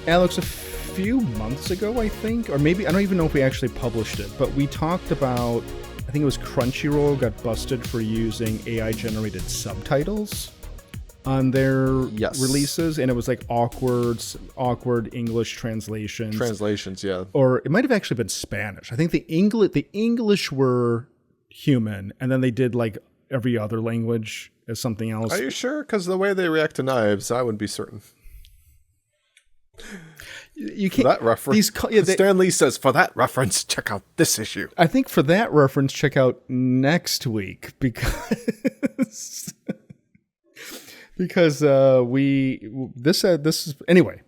Alex, a few months ago, I think, or maybe, I don't even know if we actually published it, but we talked about, I think it was Crunchyroll got busted for using AI-generated subtitles on their releases, and it was like awkward English translations. Translations, yeah. Or it might have actually been Spanish. I think the English were human, and then they did like every other language as something else. Are you sure? Because the way they react to knives, I wouldn't be certain. You can't. For that reference, Stan Lee says, for that reference, check out this issue. I think for that reference, check out next week because this is anyway.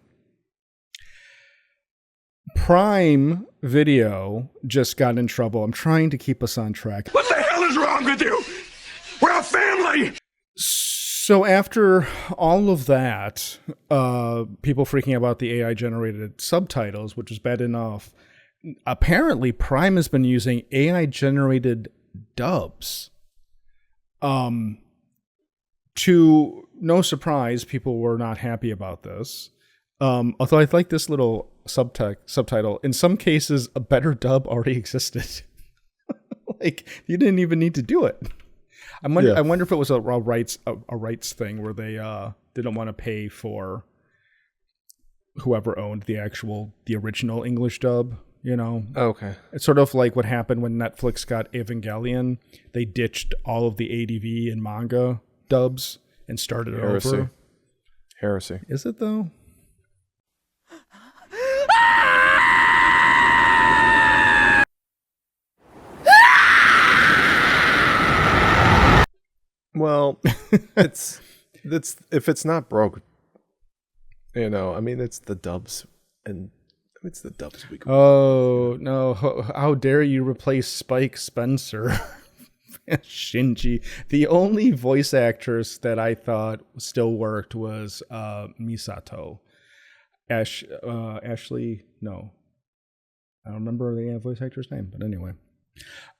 Prime Video just got in trouble. I'm trying to keep us on track. What the hell is wrong with you? We're a family. So after all of that, people freaking about the AI-generated subtitles, which is bad enough, apparently Prime has been using AI-generated dubs. To no surprise, people were not happy about this. Although I like this little subtitle. In some cases, a better dub already existed. Like, you didn't even need to do it. I wonder if it was a rights thing where they didn't want to pay for whoever owned the original English dub, you know? Okay. It's sort of like what happened when Netflix got Evangelion. They ditched all of the ADV and manga dubs and started over. Heresy. Is it though? Well, it's if it's not broke, you know. I mean, it's the dubs, and it's the dubs we. Oh no! How dare you replace Spike Spencer, Shinji? The only voice actress that I thought still worked was Misato, Ashley. No, I don't remember the voice actor's name, but anyway.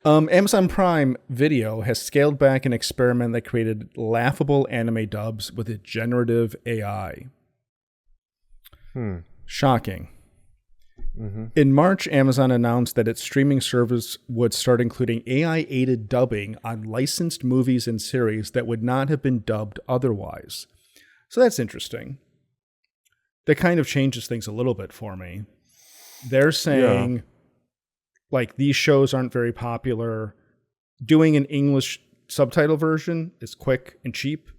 Amazon Prime Video has scaled back an experiment that created laughable anime dubs with a generative AI. Shocking. Mm-hmm. In March, Amazon announced that its streaming service would start including AI-aided dubbing on licensed movies and series that would not have been dubbed otherwise. So that's interesting. That kind of changes things a little bit for me. They're saying... like, these shows aren't very popular. Doing an English subtitle version is quick and cheap.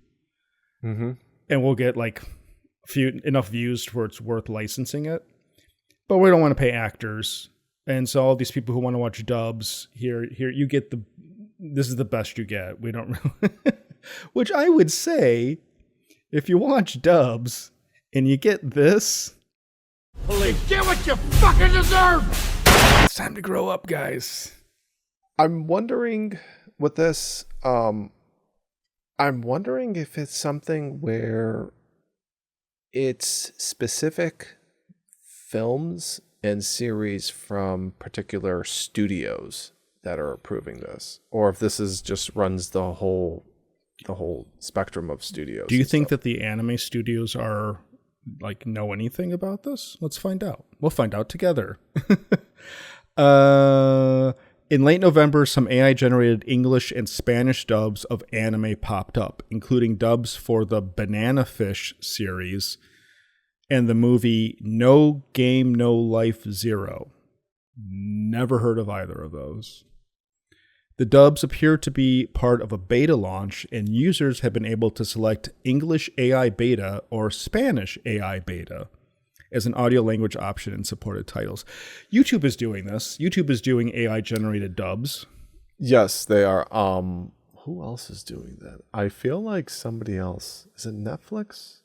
Mm-hmm. And we'll get, like, enough views where it's worth licensing it. But we don't want to pay actors. And so all these people who want to watch dubs, here you get this is the best you get. We don't really... Which I would say, if you watch dubs and you get this... Get what you fucking deserve! It's time to grow up, guys. I'm wondering with this, I'm wondering if it's something where it's specific films and series from particular studios that are approving this, or if this is just runs the whole spectrum of studios. Do you think that the anime studios are like know anything about this? Let's find out. We'll find out together. In late November, some AI-generated English and Spanish dubs of anime popped up, including dubs for the Banana Fish series and the movie No Game, No Life Zero. Never heard of either of those. The dubs appear to be part of a beta launch, and users have been able to select English AI Beta or Spanish AI Beta as an audio language option in supported titles. YouTube is doing this. YouTube is doing AI-generated dubs. Yes, they are. Who else is doing that? I feel like somebody else. Is it Netflix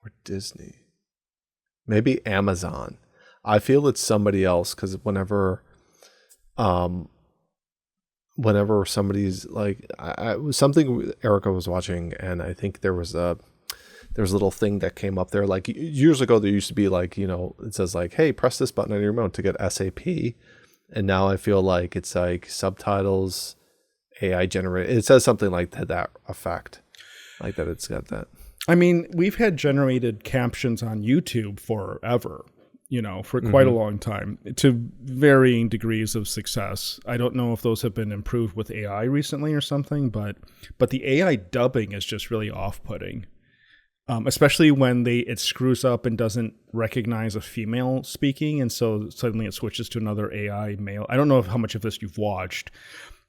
or Disney? Maybe Amazon. I feel it's somebody else because whenever somebody's like, it was something Erica was watching, and I think there was a little thing that came up there. Like years ago, there used to be like, you know, it says like, hey, press this button on your remote to get SAP. And now I feel like it's like subtitles, AI generated. It says something like that effect, like that it's got that. I mean, we've had generated captions on YouTube forever, for quite a long time, to varying degrees of success. I don't know if those have been improved with AI recently or something, but the AI dubbing is just really off-putting, especially when it screws up and doesn't recognize a female speaking, and so suddenly it switches to another AI male. I don't know how much of this you've watched,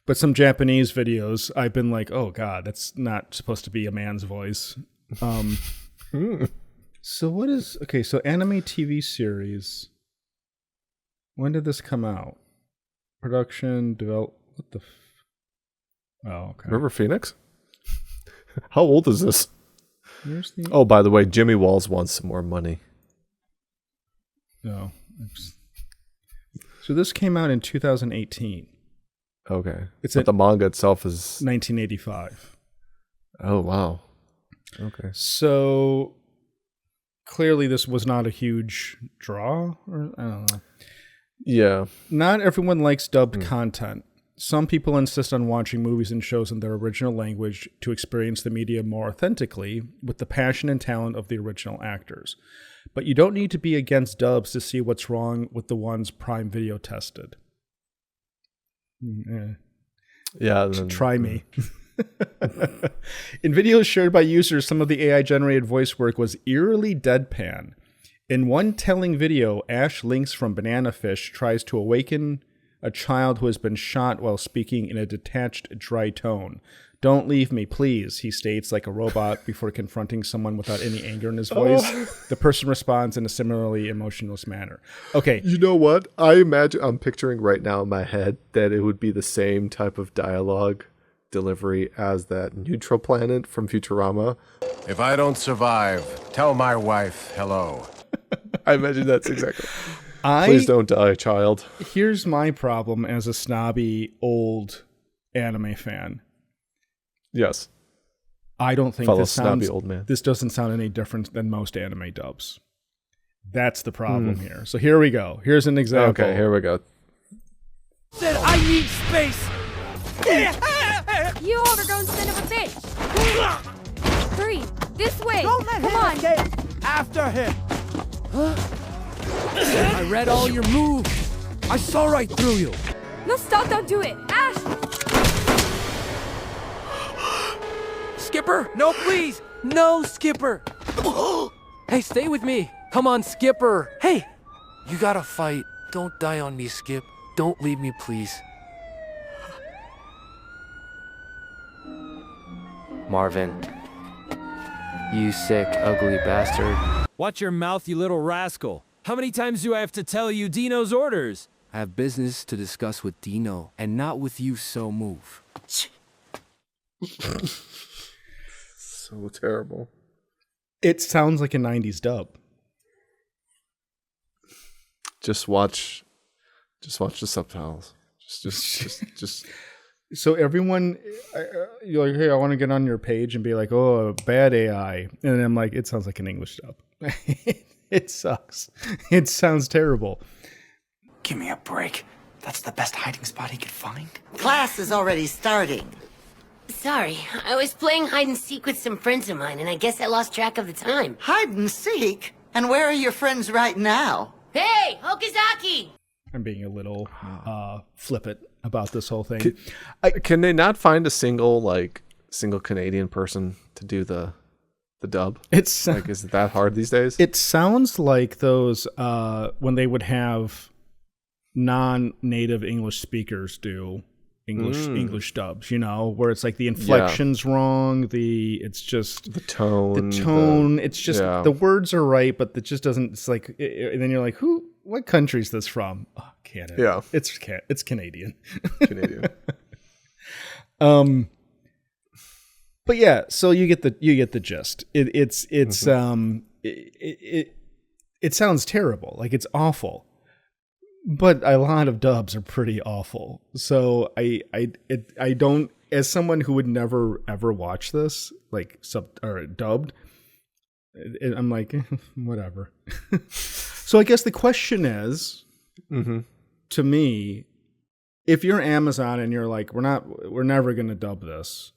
but some Japanese videos, I've been like, oh God, that's not supposed to be a man's voice. So so anime TV series. When did this come out? Production, what the oh, okay. River Phoenix? How old is this? The... Oh, by the way, Jimmy Walls wants some more money. No. So this came out in 2018. Okay. But the manga itself is 1985. Oh, wow. Okay. So clearly this was not a huge draw, or I don't know. Yeah. Not everyone likes dubbed content. Some people insist on watching movies and shows in their original language to experience the media more authentically with the passion and talent of the original actors. But you don't need to be against dubs to see what's wrong with the ones Prime Video tested. Yeah. Try me. In videos shared by users, some of the AI-generated voice work was eerily deadpan. In one telling video, Ash Lynx from Banana Fish tries to awaken a child who has been shot while speaking in a detached, dry tone. "Don't leave me, please," he states like a robot before confronting someone without any anger in his voice. The person responds in a similarly emotionless manner. Okay. You know what? I'm picturing right now in my head that it would be the same type of dialogue delivery as that neutral planet from Futurama. If I don't survive, tell my wife hello. I imagine that's exactly. Please don't die, child. Here's my problem as a snobby old anime fan. Yes. I don't think snobby old man. This doesn't sound any different than most anime dubs. That's the problem here. So here we go. Here's an example. Okay, here we go. Said I need space. You overgrown son of a bitch! Hurry! This way! Don't let him escape! After him! I read all your moves. I saw right through you. No, stop! Don't do it! Ash! Skipper! No, please! No, Skipper! Hey, stay with me. Come on, Skipper. Hey! You gotta fight. Don't die on me, Skip. Don't leave me, please. Marvin. You sick, ugly bastard. Watch your mouth, you little rascal. How many times do I have to tell you Dino's orders? I have business to discuss with Dino, and not with you, so move. So terrible. It sounds like a 90s dub. Just watch the subtitles. Just So everyone, you're like, hey, I want to get on your page and be like, oh, bad AI. And I'm like, it sounds like an English dub. It sucks. It sounds terrible. Give me a break. That's the best hiding spot he could find. Class is already starting. Sorry, I was playing hide and seek with some friends of mine, and I guess I lost track of the time. Hide and seek? And where are your friends right now? Hey, Okazaki! I'm being a little flippant about this whole thing. Can they not find a single Canadian person to do the dub? It's like, is it that hard these days? It sounds like those when they would have non-native English speakers do English dubs, where it's like the inflection's wrong, it's just the tone, it's just the words are right, but it just doesn't. It's like, and then you're like, what country is this from? Oh, Canada. Yeah, it's Canadian. Canadian. But yeah, so you get the gist. It sounds terrible, like it's awful. But a lot of dubs are pretty awful. So I don't, as someone who would never ever watch this, like dubbed, I'm like, whatever. So I guess the question is, to me, if you're Amazon and you're like, we're never going to dub this,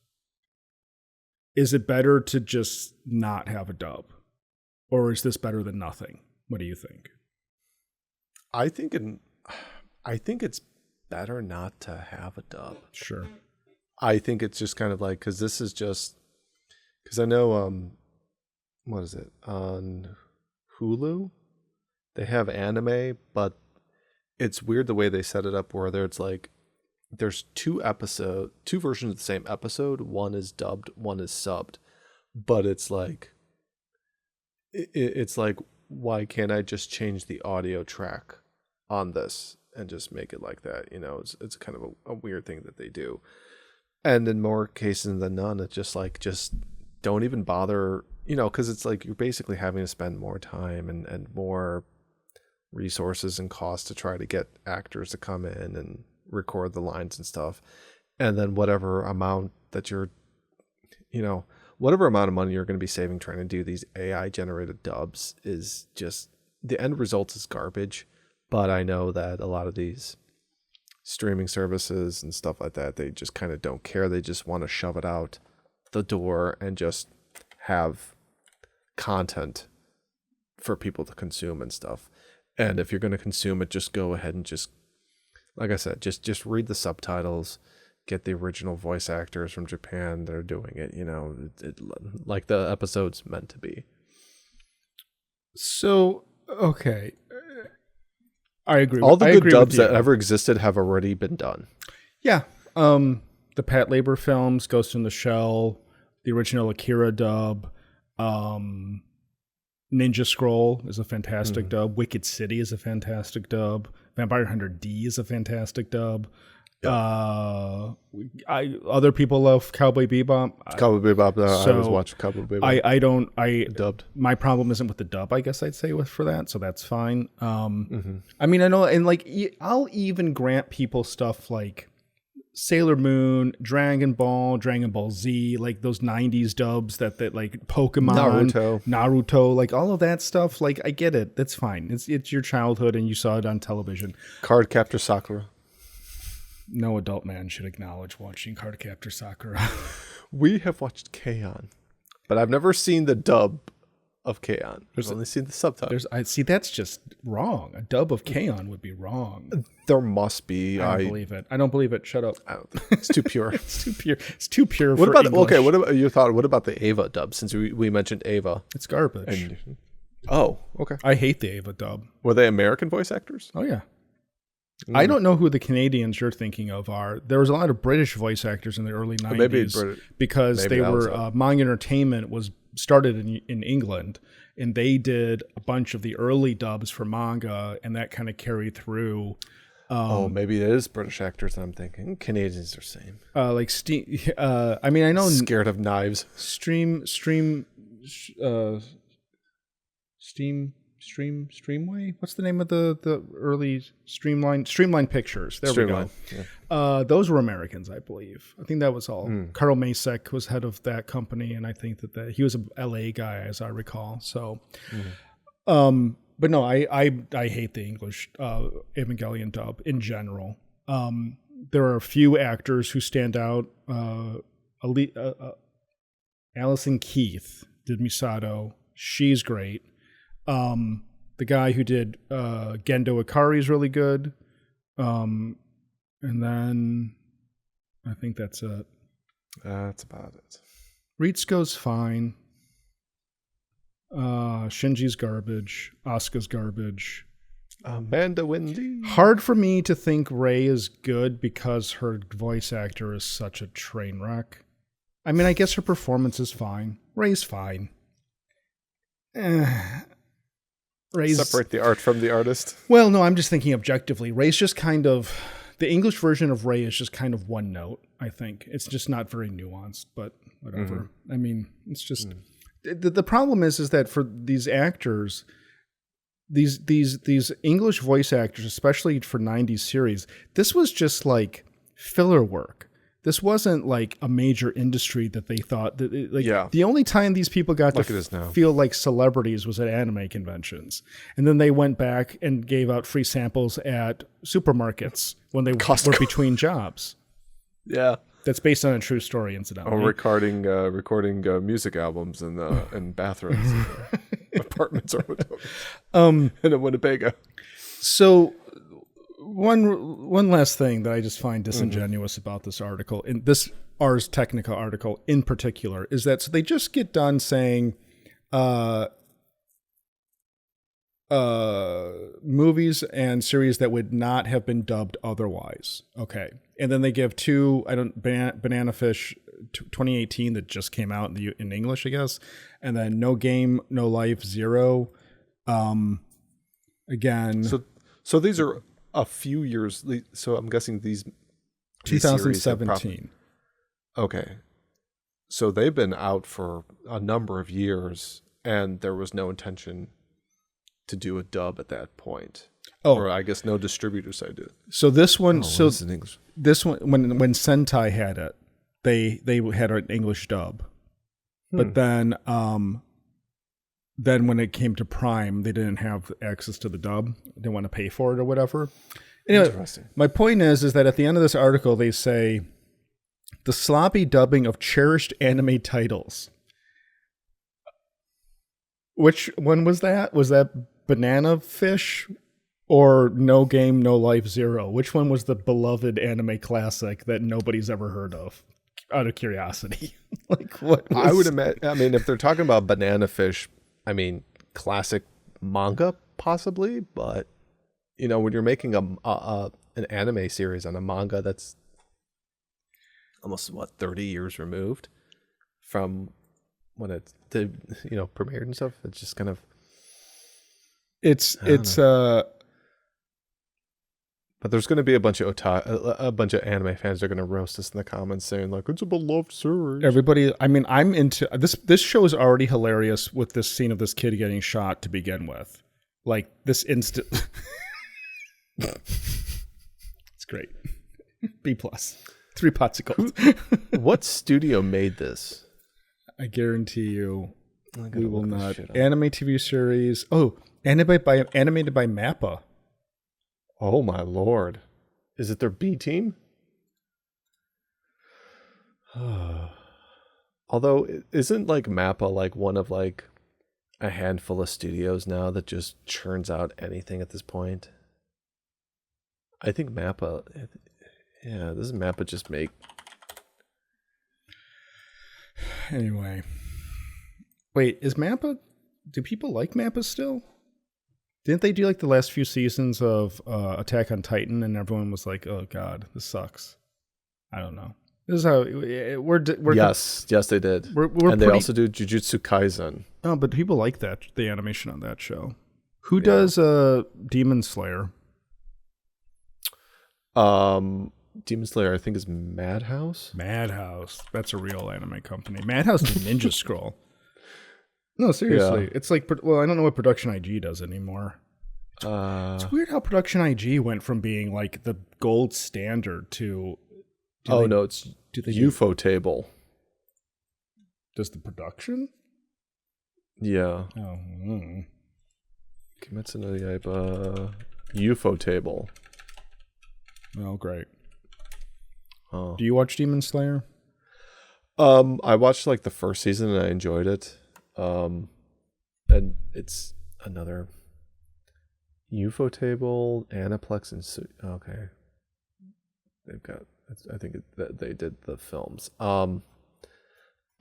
is it better to just not have a dub? Or is this better than nothing? What do you think? I think it's better not to have a dub. Sure. I think it's just kind of like, because I know, what is it, on Hulu? They have anime, but it's weird the way they set it up where there's like, there's two versions of the same episode. One is dubbed, one is subbed. But it's like, it's like, why can't I just change the audio track on this and just make it like that? You know, it's kind of a weird thing that they do. And in more cases than none, it's just like, just don't even bother, you know, because it's like you're basically having to spend more time and more resources and cost to try to get actors to come in and record the lines and stuff. And then whatever amount that you're, you know, whatever amount of money you're going to be saving trying to do these AI generated dubs is just, the end result is garbage. But I know that a lot of these streaming services and stuff like that, they just kind of don't care. They just want to shove it out the door and just have content for people to consume and stuff. And if you're going to consume it, just go ahead and just, like I said, just read the subtitles, get the original voice actors from Japan that are doing it, you know, like the episode's meant to be. So, okay. I agree. All the good dubs that ever existed have already been done. Yeah. The Pat Labor films, Ghost in the Shell, the original Akira dub, Ninja Scroll is a fantastic dub. Wicked City is a fantastic dub. Vampire Hunter D is a fantastic dub. Yep. Other people love Cowboy Bebop. Cowboy Bebop. I was watching Cowboy Bebop. I dubbed. My problem isn't with the dub, I guess I'd say for that, so that's fine. I mean, I know, and like I'll even grant people stuff like Sailor Moon, Dragon Ball Z, like those 90s dubs that like Pokemon, Naruto, like all of that stuff. Like I get it. That's fine. It's your childhood and you saw it on television. Cardcaptor Sakura. No adult man should acknowledge watching Cardcaptor Sakura. We have watched K-On! But I've never seen the dub of K-On! I've only seen the subtitles. I see, that's just wrong. A dub of K-On! Would be wrong. There must be. I don't believe it. I don't believe it. Shut up. It's too pure. It's too pure. It's too pure. What for about English. okay? What about your thought? What about the Ava dub? Since we mentioned Ava, it's garbage. Okay. I hate the Ava dub. Were they American voice actors? Oh yeah. I don't know who the Canadians you're thinking of are. There was a lot of British voice actors in the early 90s because they were Manga Entertainment was started in England, and they did a bunch of the early dubs for manga, and that kind of carried through. Maybe it is British actors that I'm thinking. Canadians are same. Like Steam. I mean, I know Scared of Knives. Streamway. What's the name of the early Streamline Pictures? There we go. Yeah. Those were Americans, I believe. I think that was all. Carl Masek was head of that company, and I think that he was a LA guy, as I recall. So, but no, I hate the English Evangelion dub in general. There are a few actors who stand out. Alison Keith did Misato. She's great. The guy who did Gendo Ikari is really good. And then I think that's it. That's about it. Ritsuko's fine. Shinji's garbage. Asuka's garbage. Amanda Wendy. Hard for me to think Rei is good because her voice actor is such a train wreck. I mean, I guess her performance is fine. Rei's fine. Separate the art from the artist. Well, no, I'm just thinking objectively. Rei's just kind of, the English version of Rei is just kind of one note, I think. It's just not very nuanced, but whatever. I mean, it's just, the problem is that for these actors, these English voice actors, especially for 90s series, this was just like filler work. This wasn't like a major industry that they thought that the only time these people got to feel like celebrities was at anime conventions. And then they went back and gave out free samples at supermarkets when they were between jobs. Yeah. That's based on a true story, incidentally. Or recording music albums in bathrooms, in apartments or hotels, in a Winnebago. So one last thing that I just find disingenuous about this article, in this Ars Technica article in particular, is that so they just get done saying movies and series that would not have been dubbed otherwise. Okay. And then they give two, Banana Fish 2018 that just came out in English, I guess. And then No Game, No Life, Zero. Again. So these are a few years. So I'm guessing these 2017. Okay. So they've been out for a number of years and there was no intention to do a dub at that point. Oh, or I guess no distributor side did. So this one, this one, when Sentai had it, they had an English dub, but then when it came to Prime, they didn't have access to the dub. They didn't want to pay for it or whatever. Anyway, interesting. My point is that at the end of this article, they say the sloppy dubbing of cherished anime titles. Which one was that? Was that Banana Fish or No Game, No Life, Zero? Which one was the beloved anime classic that nobody's ever heard of? Out of curiosity. Like what? I would imagine. I mean, if they're talking about Banana Fish, I mean, classic manga possibly, but when you're making an anime series on a manga that's almost 30 years removed from when it premiered and stuff, it's just kind of but there's going to be a bunch of anime fans that are going to roast us in the comments saying like it's a beloved series. Everybody, I mean, I'm into this show is already hilarious with this scene of this kid getting shot to begin with. Like this instant it's great. B+. 3 pots of gold. What studio made this? I guarantee you we will not. Anime TV series. Oh, animated by Mappa. Oh my lord. Is it their B team? Although isn't like Mappa like one of like a handful of studios now that just churns out anything at this point? I think Mappa, doesn't Mappa just make... Anyway. Wait, is Mappa... Do people like Mappa still? Didn't they do like the last few seasons of Attack on Titan and everyone was like, oh god, this sucks? I don't know. This is how we're yes, they did. And they also do Jujutsu Kaisen. Oh, but people like that, the animation on that show. Who does Demon Slayer? Demon Slayer, I think, is Madhouse. Madhouse. That's a real anime company. Madhouse did Ninja Scroll. No, seriously. Yeah. It's like, well, I don't know what Production IG does anymore. It's weird how Production IG went from being like the gold standard to... it's UFO Table. Does the production? Yeah. Oh. Kimetsu no Yaiba UFO Table. Oh, great. Oh. Do you watch Demon Slayer? I watched like the first season and I enjoyed it. And it's another UFO Table, Aniplex, and okay. They've got. I think they did the films. I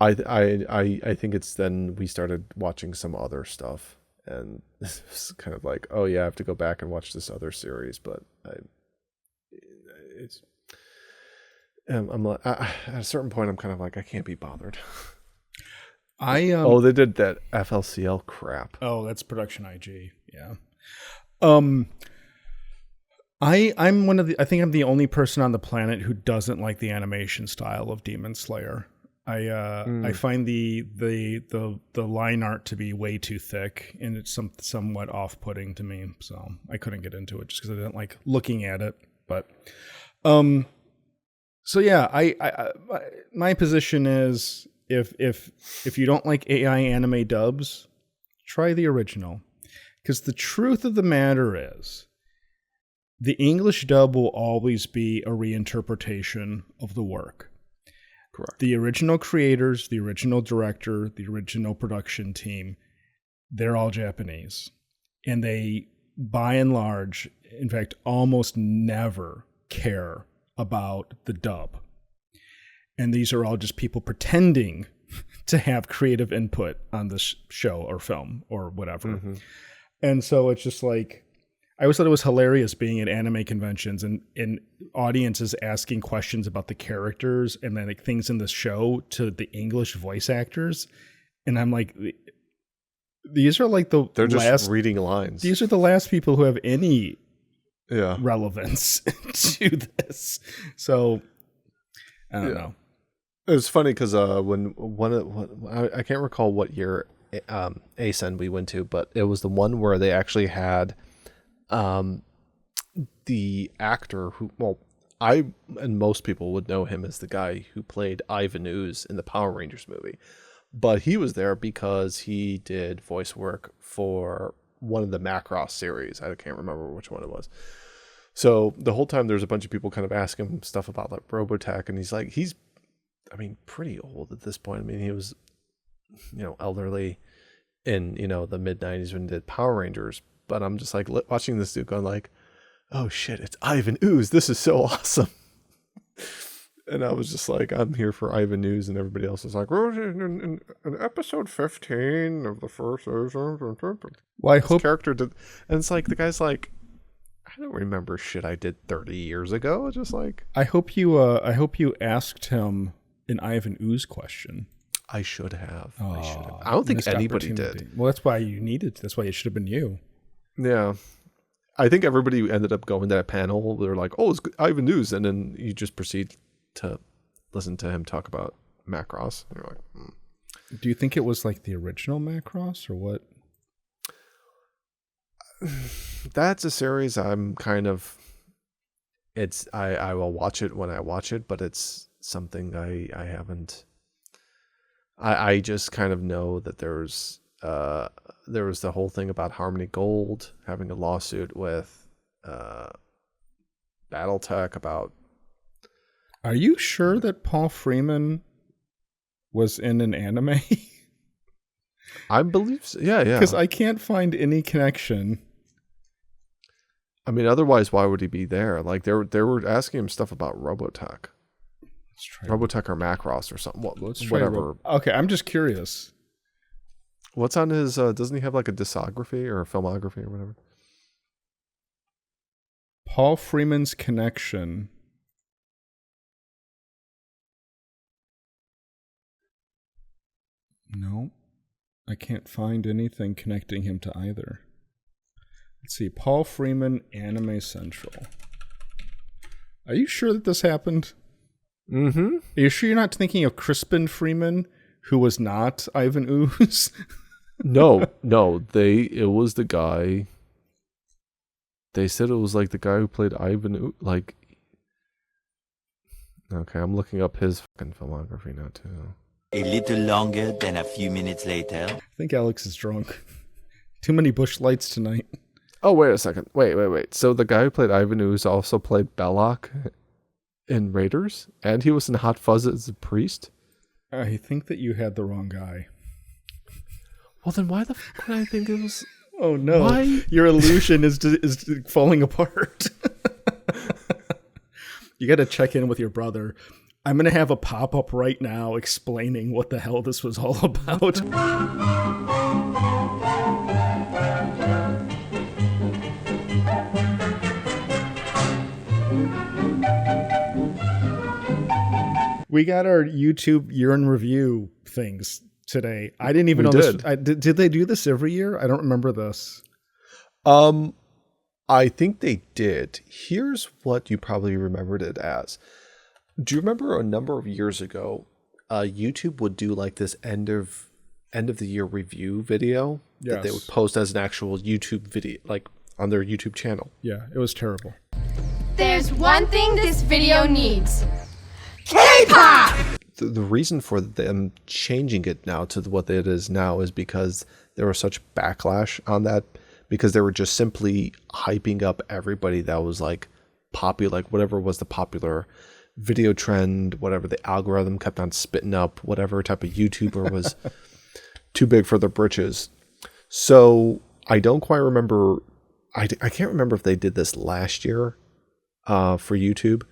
think it's then we started watching some other stuff, and it's kind of like, oh yeah, I have to go back and watch this other series, but I'm like, at a certain point, I'm kind of like, I can't be bothered. They did that FLCL crap. Oh, that's Production IG. Yeah. I'm one of the. I think I'm the only person on the planet who doesn't like the animation style of Demon Slayer. I find the line art to be way too thick, and it's somewhat off-putting to me. So I couldn't get into it just because I didn't like looking at it. But, so yeah, I my position is if you don't like AI anime dubs, try the original, because the truth of the matter is, the English dub will always be a reinterpretation of the work. Correct. The original creators, the original director, the original production team, they're all Japanese. And they, by and large, in fact, almost never care about the dub. And these are all just people pretending to have creative input on this show or film or whatever. Mm-hmm. And so it's just like, I always thought it was hilarious being at anime conventions and audiences asking questions about the characters and then like things in the show to the English voice actors. And I'm like, these are like they're just reading lines. These are the last people who have any relevance to this. So I don't know. It was funny because when I can't recall what year ASEN we went to, but it was the one where they actually had the actor who, well, I and most people would know him as the guy who played Ivan Ooze in the Power Rangers movie, but he was there because he did voice work for one of the Macross series. I can't remember which one it was. So the whole time there's a bunch of people kind of asking him stuff about like Robotech, and he's pretty old at this point. I mean, he was, elderly in, the mid 90s when he did Power Rangers. But I'm just like watching this dude going like, oh shit, it's Ivan Ooze. This is so awesome. And I was just like, I'm here for Ivan Ooze, and everybody else is like, well, in episode 15 of the first season. Well, I hope character did, and it's like the guy's like, I don't remember shit I did 30 years ago. Just like, I hope you asked him an Ivan Ooze question. I should have. I don't think anybody did. Well, that's why you needed. That's why it should have been you. Yeah. I think everybody ended up going to that panel. They're like, oh, it's Ivan Ooze. And then you just proceed to listen to him talk about Macross. And you're like, Do you think it was like the original Macross or what? That's a series I'm kind of, I will watch it when I watch it, but it's something I haven't, I just kind of know that there was the whole thing about Harmony Gold having a lawsuit with BattleTech about. Are you sure that Paul Freeman was in an anime? I believe so. Yeah. Because I can't find any connection. I mean, otherwise, why would he be there? Like, they were asking him stuff about Robotech. Let's try Robotech or Macross or something. Whatever. Okay, I'm just curious. What's on his, doesn't he have like a discography or a filmography or whatever? Paul Freeman's connection. No, I can't find anything connecting him to either. Let's see, Paul Freeman, Anime Central. Are you sure that this happened? Mm-hmm. Are you sure you're not thinking of Crispin Freeman, who was not Ivan Ooze? No, it was the guy. They said it was like the guy who played Ivan Ooze. Like, okay, I'm looking up his fucking filmography now too. A little longer than a few minutes later. I think Alex is drunk. Too many bush lights tonight. Oh, wait a second. Wait. So the guy who played Ivan Ooze also played Belloc in Raiders? And he was in Hot Fuzz as a priest? I think that you had the wrong guy. Well, then why the fuck did I think it was... Oh, no. Why? Your illusion is falling apart. You got to check in with your brother. I'm going to have a pop-up right now explaining what the hell this was all about. We got our YouTube year in review things today. I didn't even know this. Did they do this every year? I don't remember this. I think they did. Here's what you probably remembered it as. Do you remember a number of years ago, YouTube would do like this end of the year review video that they would post as an actual YouTube video, like on their YouTube channel? Yeah, it was terrible. There's one thing this video needs. K-pop! The reason for them changing it now to what it is now is because there was such backlash on that, because they were just simply hyping up everybody that was like popular, like whatever was the popular video trend, whatever the algorithm kept on spitting up, whatever type of YouTuber was too big for their britches. So I don't quite remember. I can't remember if they did this last year for YouTube,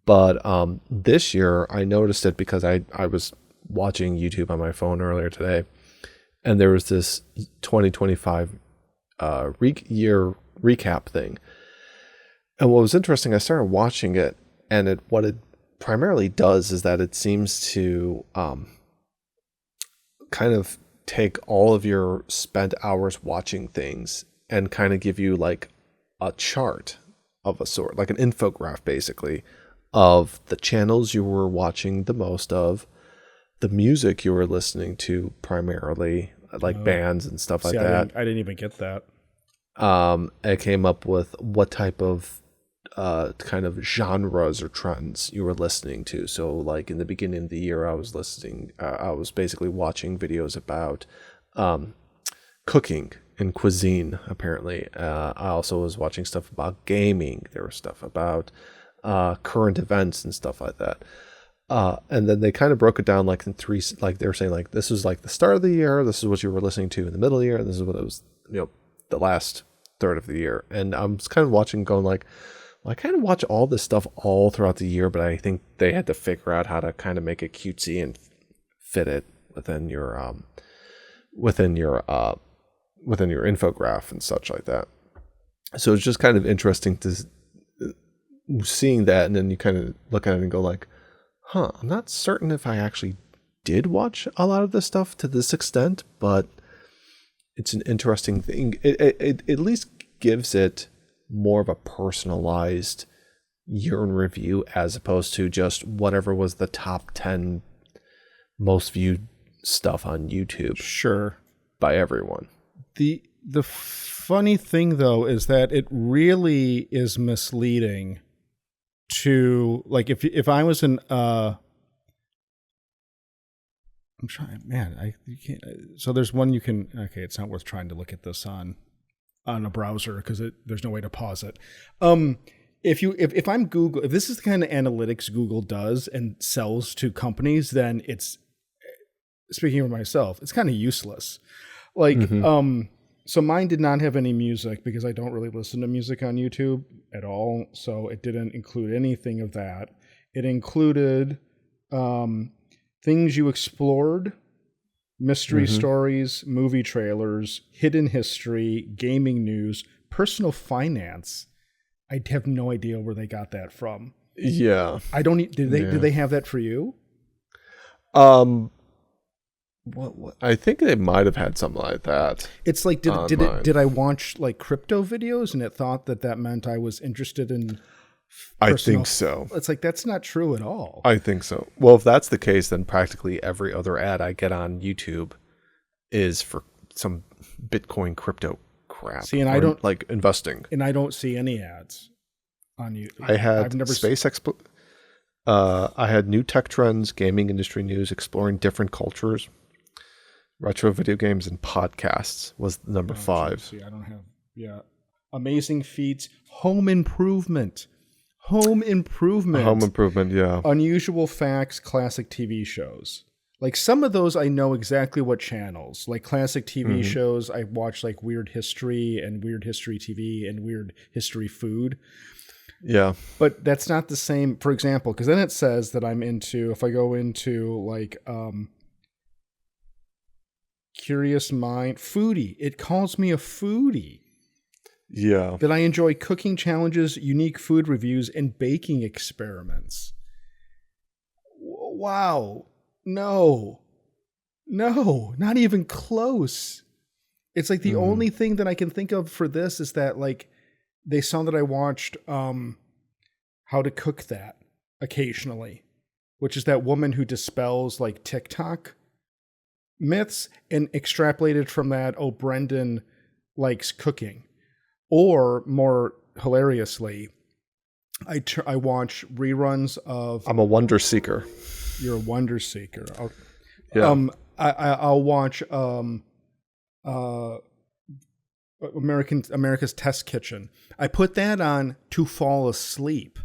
but this year I noticed it because I was watching YouTube on my phone earlier today, and there was this 2025 year recap thing. And what was interesting, I started watching it, and what it primarily does is that it seems to kind of take all of your spent hours watching things and kind of give you like a chart of a sort, like an infograph basically, of the channels you were watching the most of, the music you were listening to primarily, like bands and stuff like that. I didn't even get that. It came up with what type of kind of genres or trends you were listening to. So like in the beginning of the year, I was basically watching videos about cooking and cuisine, apparently. I also was watching stuff about gaming. There was stuff about current events and stuff like that. And then they kind of broke it down like in three, like they were saying like, this is like the start of the year, this is what you were listening to in the middle of the year, and this is what it was, the last third of the year. And I'm just kind of watching going like, well, I kind of watch all this stuff all throughout the year, but I think they had to figure out how to kind of make it cutesy and fit it within your infograph and such like that. So it's just kind of interesting to seeing that, and then you kind of look at it and go like, I'm not certain if I actually did watch a lot of this stuff to this extent, but it's an interesting thing. It at least gives it more of a personalized year in review as opposed to just whatever was the top 10 most viewed stuff on YouTube. Sure. By everyone. The funny thing though is that it really is misleading to, like, if I was an I'm trying, man, you can't. So there's one you can. Okay, it's not worth trying to look at this on a browser because there's no way to pause it. If I'm Google, if this is the kind of analytics Google does and sells to companies, then it's, speaking for myself, it's kind of useless. Like, so mine did not have any music because I don't really listen to music on YouTube at all. So it didn't include anything of that. It included things you explored, mystery stories, movie trailers, hidden history, gaming news, personal finance. I have no idea where they got that from. Yeah. I don't. Did they have that for you? What? I think they might have had something like that. It's like did I watch like crypto videos and it thought that meant I was interested in I think so. It's like, that's not true at all. I think so. Well, if that's the case, then practically every other ad I get on YouTube is for some Bitcoin crypto crap. See, and I don't like investing. And I don't see any ads on YouTube. I had I had new tech trends, gaming industry news, exploring different cultures, retro video games, and podcasts was number 5. See, I don't have amazing feats, home improvement. Home improvement, yeah. Unusual facts, classic TV shows. Like some of those I know exactly what channels. Like classic TV shows, I watch like Weird History and Weird History TV and Weird History Food. Yeah. But that's not the same, for example, because then it says that I'm into, if I go into like Curious Mind, foodie, it calls me a foodie. Yeah. That I enjoy cooking challenges, unique food reviews, and baking experiments. Wow. No, not even close. It's like the only thing that I can think of for this is that like they saw that I watched How to Cook That occasionally, which is that woman who dispels like TikTok myths and extrapolated from that, oh, Brendan likes cooking. Or more hilariously, I watch reruns of I'm a wonder seeker. You're a wonder seeker. Yeah. I'll watch America's Test Kitchen. I put that on to fall asleep.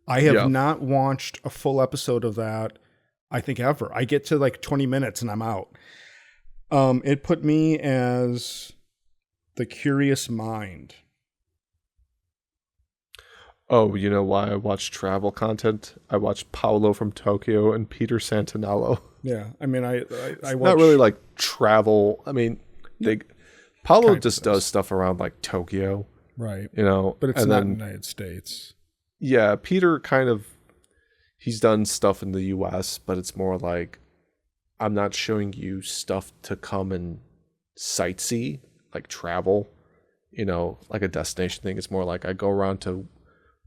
I have not watched a full episode of that, I think, ever. I get to like 20 minutes and I'm out. It put me as The Curious Mind. Oh, you know why I watch travel content? I watch Paolo from Tokyo and Peter Santinello. Yeah, I mean, I watch... Not really like travel. I mean, Paolo just does stuff around like Tokyo. Right. You know, but it's not in the United States. Yeah, Peter he's done stuff in the US, but it's more like, I'm not showing you stuff to come and sightsee, like travel, you know, like a destination thing. It's more like I go around to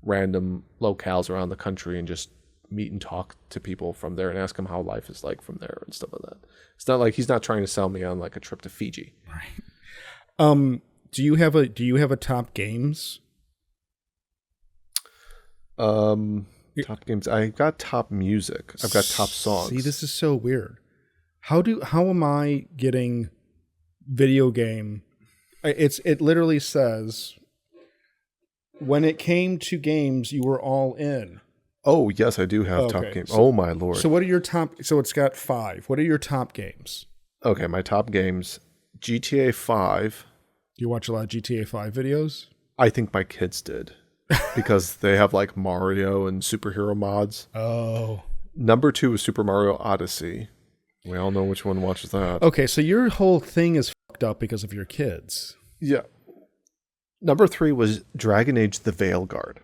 random locales around the country and just meet and talk to people from there and ask them how life is like from there and stuff like that. It's not like he's not trying to sell me on like a trip to Fiji. Right. Do you have a top games? Top games. I got top music. I've got top songs. See, this is so weird. How am I getting video game? It literally says, when it came to games, you were all in. Oh, yes, I do have top games. Oh, my Lord. So what are your top... So it's got 5. What are your top games? Okay, my top games. GTA 5. Do you watch a lot of GTA 5 videos? I think my kids did. Because they have like Mario and superhero mods. Oh. Number 2 is Super Mario Odyssey. We all know which one watches that. Okay, so your whole thing is fucked up because of your kids. Yeah. Number 3 was Dragon Age The Veilguard.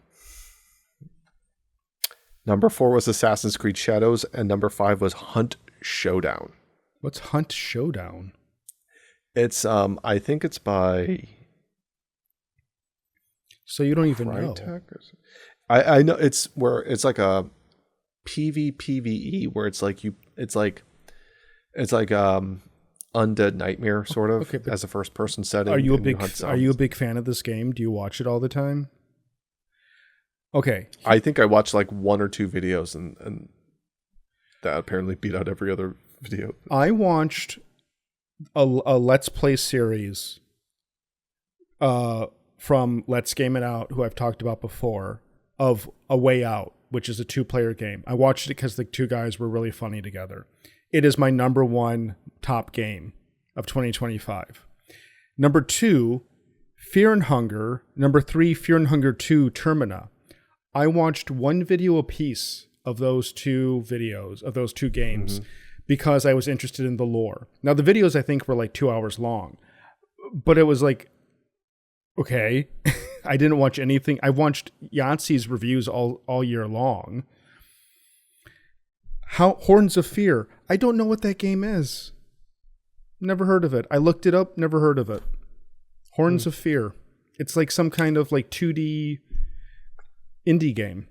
Number 4 was Assassin's Creed Shadows, and number 5 was Hunt Showdown. What's Hunt Showdown? It's I think it's by... So you don't even know. I know it's where it's like a PvPvE where it's like Undead Nightmare sort of, okay, as a first person setting. Are you a big fan of this game? Do you watch it all the time? Okay. I think I watched like 1 or 2 videos and that apparently beat out every other video. I watched a Let's Play series from Let's Game It Out, who I've talked about before, of A Way Out, which is a 2-player game. I watched it because the 2 guys were really funny together. It is my number 1 top game of 2025. Number 2, Fear and Hunger. Number 3, Fear and Hunger 2 Termina. I watched 1 video apiece of those 2 videos, of those 2 games, because I was interested in the lore. Now, the videos I think were like 2 hours long, but it was like, okay, I didn't watch anything. I watched Yahtzee's reviews all year long. Horns of Fear. I don't know what that game is. Never heard of it. I looked it up, never heard of it. Horns of Fear. It's like some kind of like 2D indie game.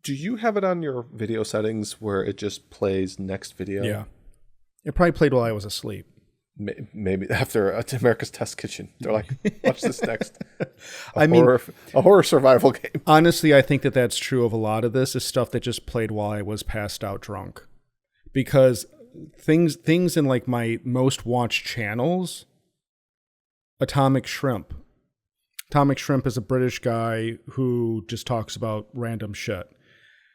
Do you have it on your video settings where it just plays next video? Yeah. It probably played while I was asleep. Maybe after America's Test Kitchen. They're like, watch this next. A horror survival game. Honestly, I think that's true of a lot of this, is stuff that just played while I was passed out drunk. Because things in like my most watched channels, Atomic Shrimp. Atomic Shrimp is a British guy who just talks about random shit.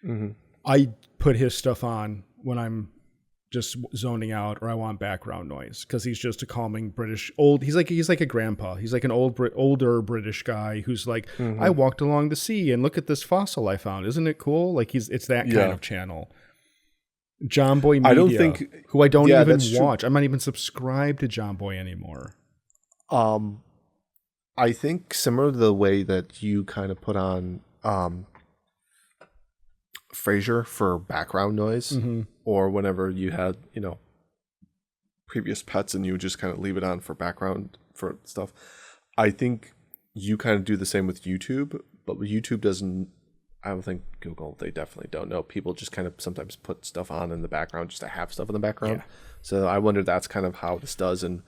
Mm-hmm. I put his stuff on when I'm just zoning out or I want background noise, because he's just a calming British he's like a grandpa. He's like an older British guy who's like, I walked along the sea and look at this fossil I found. Isn't it cool? Like it's that kind of channel. John Boy Media, who I don't even watch. I'm not even subscribed to John Boy anymore. I think similar to the way that you kind of put on Frasier for background noise, or whenever you had, previous pets and you would just kind of leave it on for background for stuff. I think you kind of do the same with YouTube, but YouTube doesn't. I don't think Google, they definitely don't know. People just kind of sometimes put stuff on in the background just to have stuff in the background. Yeah. So I wonder that's kind of how this does, and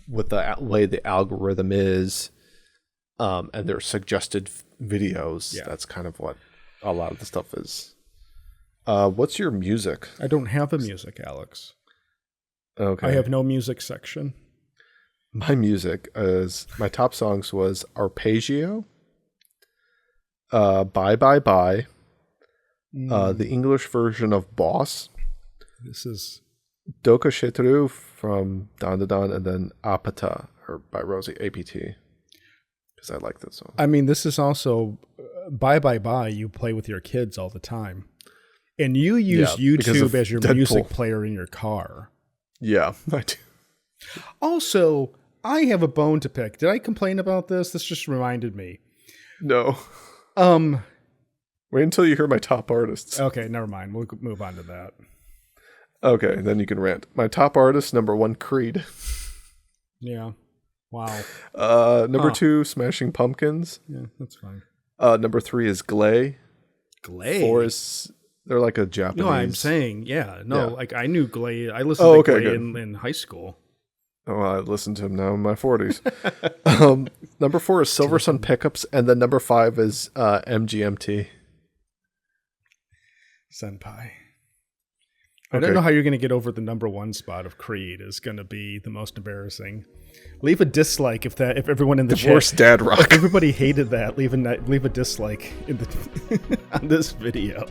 with the way the algorithm is, and their suggested videos, that's kind of what a lot of the stuff is. What's your music? I don't have a music, Alex. Okay. I have no music section. My music is, my top songs was Arpeggio, Bye Bye Bye, The English version of Boss. This is Doka Shetru from Dan Da Dan, and then Apata, or by Rosie, APT. Because I like this song. I mean, this is also Bye Bye Bye you play with your kids all the time. And you use YouTube as your music player in your car. Yeah, I do. Also, I have a bone to pick. Did I complain about this? This just reminded me. No. Wait until you hear my top artists. Okay, never mind. We'll move on to that. Okay, then you can rant. My top artist, number 1, Creed. Yeah. Wow. Number 2, Smashing Pumpkins. Yeah, that's fine. Number 3 is Glay. Glay? 4 is, they're like a Japanese. No, I'm saying, like I knew Glay. I listened to Glay in high school. Oh, I listened to him now in my 40s. Number 4 is Silver Sun Pickups, and then number 5 is MGMT. Senpai. I don't know how you're going to get over the number 1 spot of Creed is going to be the most embarrassing. Leave a dislike if everyone in the Divorce chat, Dad Rock. If everybody hated that, leave a dislike in the on this video.